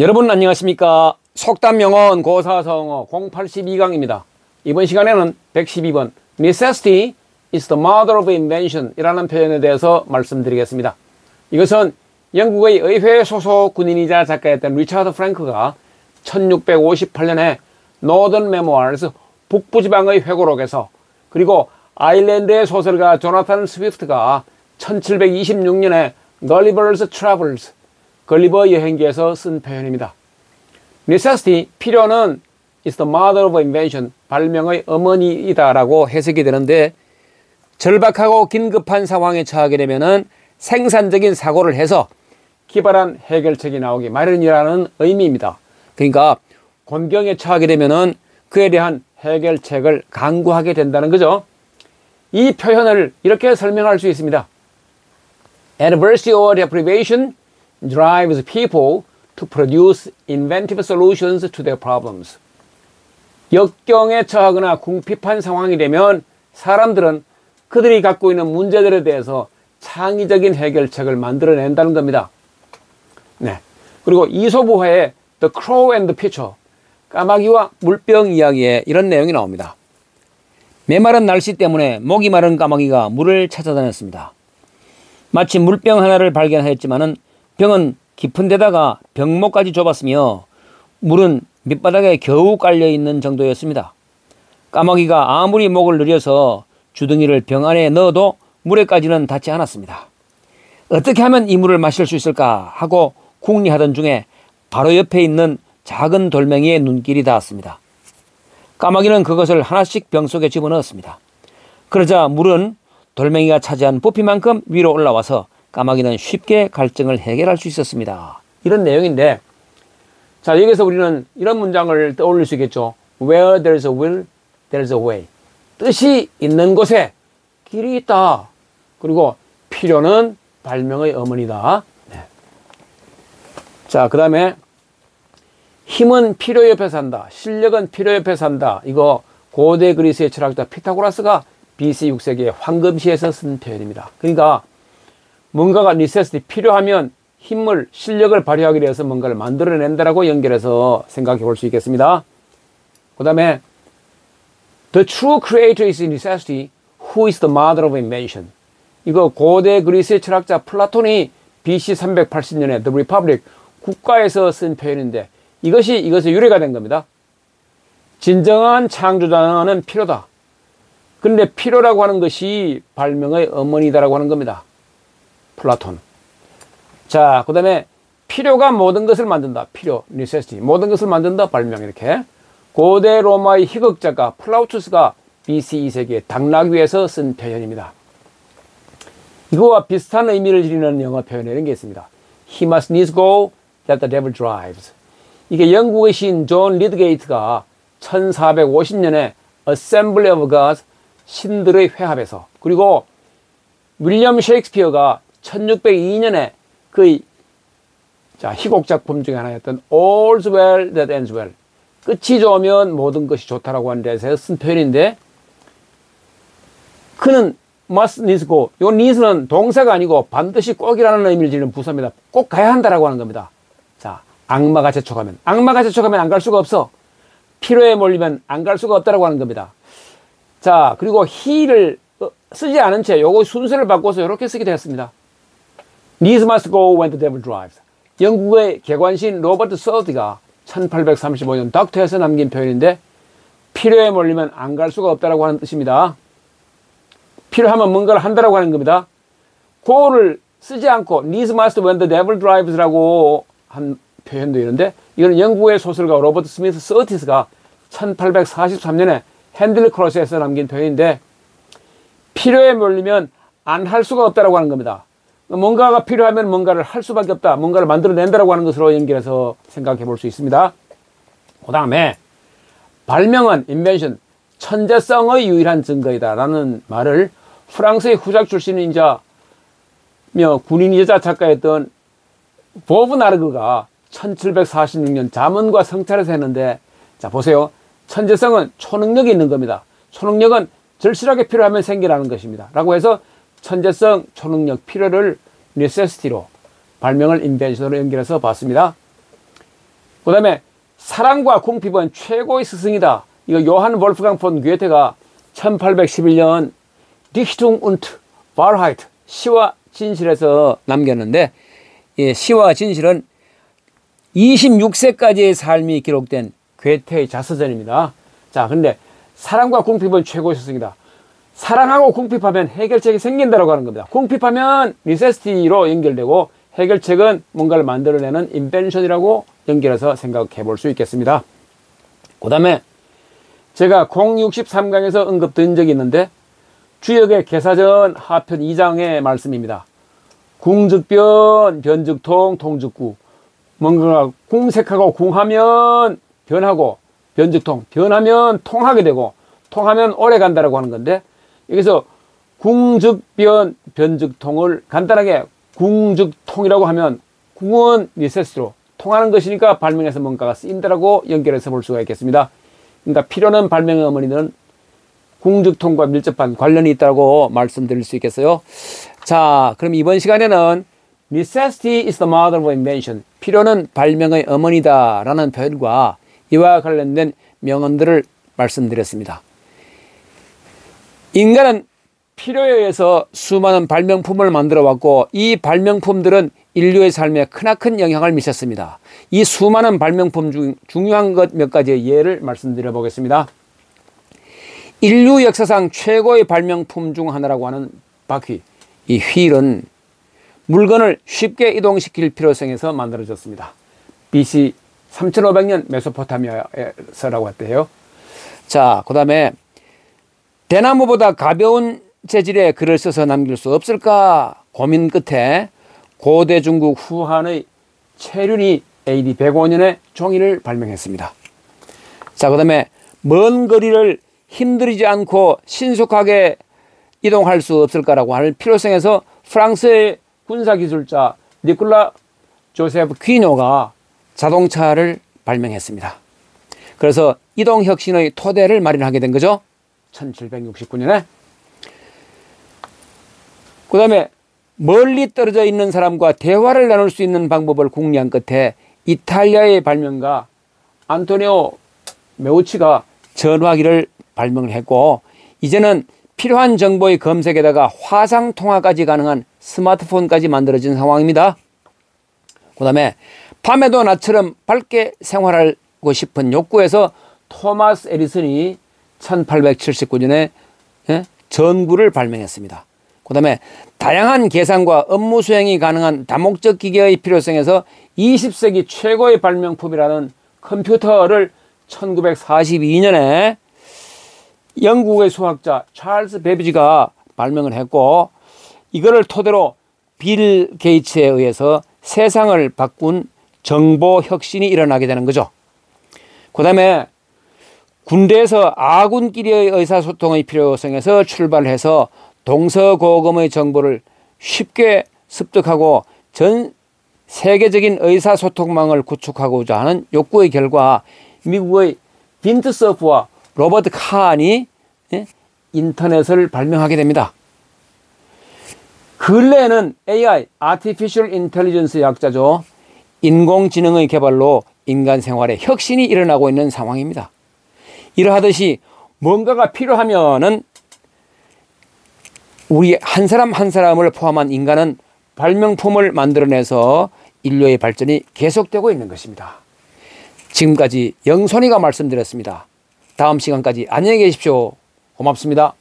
여러분 안녕하십니까. 속담영어 고사성어 082강입니다. 이번 시간에는 112번 Necessity is the mother of invention 이라는 표현에 대해서 말씀드리겠습니다. 이것은 영국의 의회 소속 군인이자 작가였던 리차드 프랭크가 1658년에 노던 메모아르스 북부지방의 회고록에서, 그리고 아일랜드의 소설가 조나탄 스위프트가 1726년에 걸리버's Travels 걸리버 여행기에서 쓴 표현입니다. Necessity, 필요는 is the mother of invention, 발명의 어머니이다 라고 해석이 되는데, 절박하고 긴급한 상황에 처하게 되면은 생산적인 사고를 해서 기발한 해결책이 나오기 마련이라는 의미입니다. 그러니까 곤경에 처하게 되면은 그에 대한 해결책을 강구하게 된다는 거죠. 이 표현을 이렇게 설명할 수 있습니다. Adversity or deprivation drives people to produce inventive solutions to their problems. 역경에 처하거나 궁핍한 상황이 되면 사람들은 그들이 갖고 있는 문제들에 대해서 창의적인 해결책을 만들어낸다는 겁니다. 네. 그리고 이솝우화의 The Crow and the Pitcher, 까마귀와 물병 이야기에 이런 내용이 나옵니다. 메마른 날씨 때문에 목이 마른 까마귀가 물을 찾아다녔습니다. 마치 물병 하나를 발견하였지만은 병은 깊은 데다가 병목까지 좁았으며 물은 밑바닥에 겨우 깔려있는 정도였습니다. 까마귀가 아무리 목을 늘려서 주둥이를 병 안에 넣어도 물에까지는 닿지 않았습니다. 어떻게 하면 이 물을 마실 수 있을까 하고 궁리하던 중에 바로 옆에 있는 작은 돌멩이에 눈길이 닿았습니다. 까마귀는 그것을 하나씩 병 속에 집어넣었습니다. 그러자 물은 돌멩이가 차지한 부피만큼 위로 올라와서 까마귀는 쉽게 갈증을 해결할 수 있었습니다. 이런 내용인데, 자, 여기서 우리는 이런 문장을 떠올릴 수 있겠죠. Where there's a will, there's a way. 뜻이 있는 곳에 길이 있다. 그리고 필요는 발명의 어머니다. 네. 자, 그 다음에 힘은 필요 옆에 산다. 실력은 필요 옆에 산다. 이거 고대 그리스의 철학자 피타고라스가 BC 6세기의 황금시에서 쓴 표현입니다. 그러니까 뭔가가 necessity, 필요하면 힘을, 실력을 발휘하기 위해서 뭔가를 만들어낸다라고 연결해서 생각해 볼 수 있겠습니다. 그 다음에 The true creator is necessity, who is the mother of invention. 이거 고대 그리스의 철학자 플라톤이 BC 380년에 The Republic, 국가에서 쓴 표현인데, 이것이 유래가 된 겁니다. 진정한 창조자는 필요다. 근데 필요라고 하는 것이 발명의 어머니다라고 하는 겁니다. 플라톤. 자, 그 다음에 필요가 모든 것을 만든다. 필요, necessity. 모든 것을 만든다. 발명. 이렇게. 고대 로마의 희극작가 플라우투스가 BC 2세기의 당나귀에서 쓴 표현입니다. 이거와 비슷한 의미를 지니는 영어 표현에 이런 게 있습니다. He must needs go that the devil drives. 이게 영국의 시인 존 리드게이트가 1450년에 Assembly of Gods, 신들의 회합에서, 그리고 윌리엄 셰익스피어가 1602년에 그의 희곡 작품 중에 하나였던 All's well that ends well, 끝이 좋으면 모든 것이 좋다라고 하는 데서 쓴 표현인데, 그는 must needs go, 이 needs는 동사가 아니고 반드시 꼭이라는 의미를 지니는 부사입니다. 꼭 가야 한다라고 하는 겁니다. 자, 악마가 재촉하면 안 갈 수가 없어. 필요에 몰리면 안 갈 수가 없다라고 하는 겁니다. 자, 그리고 he를 쓰지 않은 채 요거 순서를 바꿔서 이렇게 쓰게 되었습니다. Needs must go when the devil drives. 영국의 개관신 로버트 서디가 1835년 닥터에서 남긴 표현인데, 필요에 몰리면 안 갈 수가 없다라고 하는 뜻입니다. 필요하면 뭔가를 한다라고 하는 겁니다. 고를 쓰지 않고 Needs must when the devil drives라고 한 표현도 있는데, 이거는 영국의 소설가 로버트 스미스 서티스가 1843년에 핸들 크로스에서 남긴 표현인데, 필요에 몰리면 안 할 수가 없다라고 하는 겁니다. 뭔가가 필요하면 뭔가를 할 수밖에 없다, 뭔가를 만들어낸다라고 하는 것으로 연결해서 생각해 볼 수 있습니다. 그 다음에 발명은 invention, 천재성의 유일한 증거이다 라는 말을 프랑스의 후작 출신이자 군인이자 작가였던 보브나르그가 1746년 자문과 성찰에서 했는데, 자, 보세요. 천재성은 초능력이 있는 겁니다. 초능력은 절실하게 필요하면 생겨나는 것입니다. 라고 해서 천재성, 초능력, 필요를 necessity로, 발명을 invention으로 연결해서 봤습니다. 그 다음에 사랑과 궁핍은 최고의 스승이다. 이거 요한 볼프강 폰 괴테가 1811년 Dichtung und Wahrheit, 시와 진실에서 남겼는데, 이 시와 진실은 26세까지의 삶이 기록된 괴테의 자서전입니다. 자, 근데 사랑과 궁핍은 최고의 스승이다. 사랑하고 궁핍하면 해결책이 생긴다고 하는 겁니다. 궁핍하면 necessity로 연결되고, 해결책은 뭔가를 만들어내는 invention이라고 연결해서 생각해 볼 수 있겠습니다. 그 다음에 제가 063강에서 언급드린 적이 있는데, 주역의 계사전 하편 2장의 말씀입니다. 궁즉변, 변즉통, 통즉구. 뭔가가 궁색하고 궁하면 변하고, 변즉통, 변하면 통하게 되고, 통하면 오래 간다라고 하는 건데, 여기서 궁즉변, 변즉통을 간단하게 궁즉통이라고 하면, 궁은 necessity로 통하는 것이니까 발명에서 뭔가가 쓰인다라고 연결해서 볼 수가 있겠습니다. 그러니까 필요는 발명의 어머니는 궁즉통과 밀접한 관련이 있다고 말씀드릴 수 있겠어요. 자, 그럼 이번 시간에는 necessity is the mother of invention, 필요는 발명의 어머니다 라는 표현과 이와 관련된 명언들을 말씀드렸습니다. 인간은 필요에 의해서 수많은 발명품을 만들어 왔고, 이 발명품들은 인류의 삶에 크나큰 영향을 미쳤습니다. 이 수많은 발명품 중 중요한 것 몇 가지의 예를 말씀드려 보겠습니다. 인류 역사상 최고의 발명품 중 하나라고 하는 바퀴, 이 휠은 물건을 쉽게 이동시킬 필요성에서 만들어졌습니다. BC 3500년 메소포타미아에서라고 했대요. 자, 그 다음에 대나무보다 가벼운 재질의 글을 써서 남길 수 없을까 고민 끝에 고대 중국 후한의 채륜이 AD 105년에 종이를 발명했습니다. 자, 그 다음에 먼 거리를 힘들이지 않고 신속하게 이동할 수 없을까라고 하는 필요성에서 프랑스의 군사기술자 니콜라 조세프 귀노가 자동차를 발명했습니다. 그래서 이동혁신의 토대를 마련하게 된 거죠. 1769년에. 그 다음에 멀리 떨어져 있는 사람과 대화를 나눌 수 있는 방법을 궁리한 끝에 이탈리아의 발명가 안토니오 메우치가 전화기를 발명을 했고, 이제는 필요한 정보의 검색에다가 화상 통화까지 가능한 스마트폰까지 만들어진 상황입니다. 그 다음에 밤에도 나처럼 밝게 생활하고 싶은 욕구에서 토마스 에디슨이 1879년에 전구를 발명했습니다. 그 다음에 다양한 계산과 업무 수행이 가능한 다목적 기계의 필요성에서 20세기 최고의 발명품이라는 컴퓨터를 1942년에 영국의 수학자 찰스 베비지가 발명을 했고, 이거를 토대로 빌 게이츠에 의해서 세상을 바꾼 정보 혁신이 일어나게 되는 거죠. 그 다음에 군대에서 아군끼리의 의사소통의 필요성에서 출발해서 동서고금의 정보를 쉽게 습득하고 전 세계적인 의사소통망을 구축하고자 하는 욕구의 결과 미국의 빈트서프와 로버트 칸이 인터넷을 발명하게 됩니다. 근래에는 AI, Artificial Intelligence의 약자죠. 인공지능의 개발로 인간 생활에 혁신이 일어나고 있는 상황입니다. 이러하듯이 뭔가가 필요하면은 우리 한 사람 한 사람을 포함한 인간은 발명품을 만들어내서 인류의 발전이 계속되고 있는 것입니다. 지금까지 영손이가 말씀드렸습니다. 다음 시간까지 안녕히 계십시오. 고맙습니다.